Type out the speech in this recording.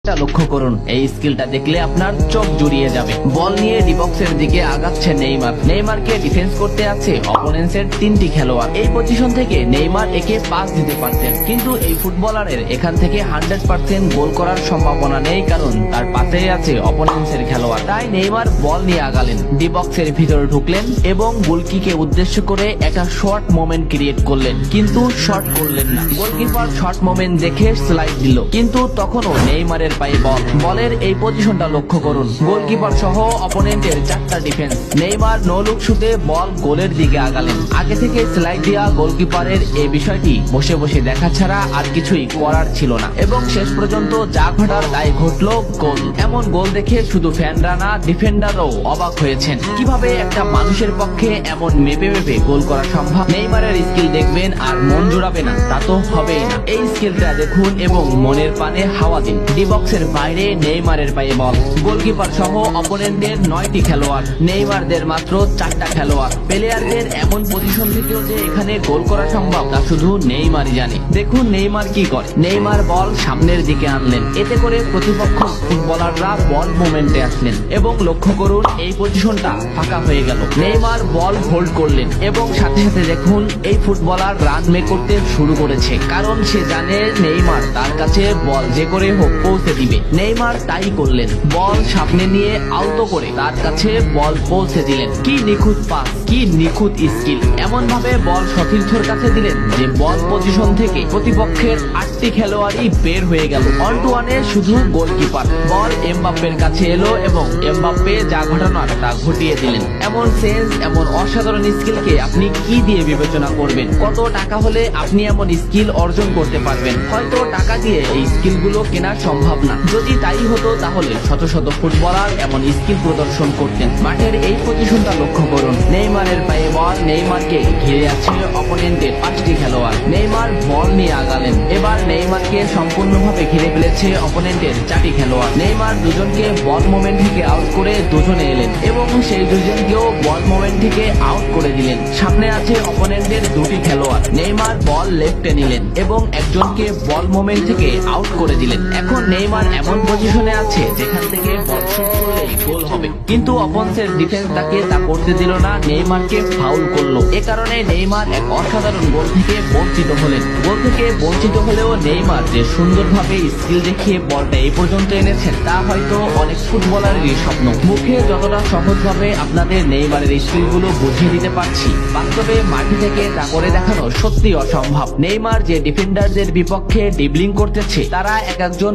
লক্ষ্য করুন, এই স্কিলটা দেখলে আপনার চোখ জুড়িয়ে যাবে। বল নিয়ে ডিবক্সের দিকে আগাচ্ছে নেইমার। নেইমারকে ডিফেন্স করতে আছে অপোনেন্টসের 3টি খেলোয়াড়। এই পজিশন থেকে নেইমার একে পাস দিতে পারতেন, কিন্তু এই ফুটবলারের এখান থেকে 100% গোল করার সম্ভাবনা নেই, কারণ তার পাশে আছে অপোনেন্টসের খেলোয়াড়। তাই নেইমার বল নিয়ে আগালেন, ডিবক্সের ভিতরে ঢুকলেন এবং গোলকিকে উদ্দেশ্য করে একটা শর্ট মোমেন্ট ক্রিয়েট করলেন, কিন্তু শর্ট করলেন না। গোলকিপার শর্ট মোমেন্ট দেখে স্লাইড দিল, কিন্তু তখনও নেইমারের পায়ে বল। বলের এই পজিশনটা লক্ষ্য করুন, গোলকিপার সহ অপোনেন্টের 4টা ডিফেন্স। নেইমার নো লুক শুটে বল গোলের দিকে আগালেন। আগে থেকে স্লাইড দেওয়া গোলকিপারের এই বিষয়টি বসে বসে দেখা ছাড়া আর কিছুই করার ছিল না, এবং শেষ পর্যন্ত যা ঘটার তাই ঘটলো, গোল। এমন গোল দেখে শুধু ফ্যানরা না, ডিফেন্ডারও অবাক হয়েছেন, কিভাবে একটা মানুষের পক্ষে এমন মেপে মেপে গোল করা সম্ভব। নেইমারের স্কিল দেখবেন আর মন জুড়াবে না, তা তো হবেই না। এই স্কিলটা দেখুন এবং মনের পানে হাওয়া দিন। ডিবক্সের বাইরে নেইমারের পায়ে বল, গোলকিপার সহ অপোনেন্টের 9টি খেলোয়াড়, নেইমারদের মাত্র 4টা খেলোয়াড়। প্লেয়ারদের এমন পজিশন থেকেও যে এখানে গোল করা সম্ভব তা শুধু নেইমারই জানে। দেখুন নেইমার কি করে। নেইমার বল সামনের দিকে আনলেন, এতে করে প্রতিপক্ষ ফুটবলাররা বল মোমেন্টে আসলেন, এবং লক্ষ্য করুন এই পজিশনটা ফাঁকা হয়ে গেল। নেইমার বল হোল্ড করলেন এবং সাথে সাথে দেখুন এই ফুটবলার রান মেক করতে শুরু করেছে, কারণ সে জানে নেইমার তার কাছে বল যে করে হোক পৌঁছে দিবে। নেইমার তাই করলেন, বল সামনে নিয়ে আলতো করে তার কাছে বল পৌঁছে দিলেন। কি নিখুঁত পাস, কি নিখুঁত স্কিল। এমন ভাবে বল সতীর্থর কাছে দিলেন যে বল পজিশন থেকে প্রতিপক্ষের 8টি খেলোয়াড়ই বের হয়ে গেল। 1-1-এ শুধু গোলকিপার। বল এমবাপ্পের কাছে এলো এবং এমবাপ্পে যা ঘটানোর তা ঘটিয়ে দিলেন। এমন সেন্স, এমন অসাধারণ স্কিলকে আপনি কি দিয়ে বিবেচনা করবেন? কত টাকা হলে আপনি এমন স্কিল অর্জন করতে পারবেন? হয়তো টাকা দিয়ে এই স্কিলগুলো কেনা সম্ভব না। যদি তাই হতো তাহলে শত শত ফুটবলার এমন স্কিল প্রদর্শন করতেন। মাঠের এই পজিশনটা লক্ষ্য করুন, নেইমারের পায়ে বল, নেইমারকে ঘিরে আছে অপোনেন্টের 5টি খেলোয়াড়। নেইমার বল নিয়ে আগালেন, এবার নেইমারকে সম্পূর্ণভাবে ঘিরে ফেলেছে অপোনেন্টের 4টি খেলোয়াড়। নেইমার দুজনকে বল মোমেন্ট থেকে আউট করে দুজনে এলেন এবং সেই দুজনকেও বল মোমেন্ট থেকে আউট করে দিলেন। সামনে আছে অপোনেন্টের 2টি খেলোয়াড়। নেইমার বল লেফটে নিলেন এবং একজনকে বল মোমেন্ট থেকে আউট করে দিলেন। এখন নেইমার এমন পজিশনে আছে যেখান থেকে বল শুট করলেই গোল হবে, কিন্তু অপোনেন্টের ডিফেন্স তাকে তা করতে দিল না, নেইমারকে ফাউল করলো। এ কারণে নেইমার এক অসাধারণ গোল থেকে বঞ্চিত হলেন। গোল থেকে বঞ্চিত হলেও নেইমার যে সুন্দরভাবে স্কিল দেখিয়ে বলটা এই পর্যন্ত এনেছেন তা হয়তো অনেক ফুটবলারেরই স্বপ্ন। মুখে যতটা সহজভাবে আপনাদের নেইমারের স্কিলগুলো বুঝিয়ে দিতে পারছি, বাস্তবে মাটি থেকে তা করে দেখানো সত্যি অসম্ভব। নেইমার যে ডিফেন্ডারদের বিপক্ষে ডিবলিং করতেছে তারা এক একজন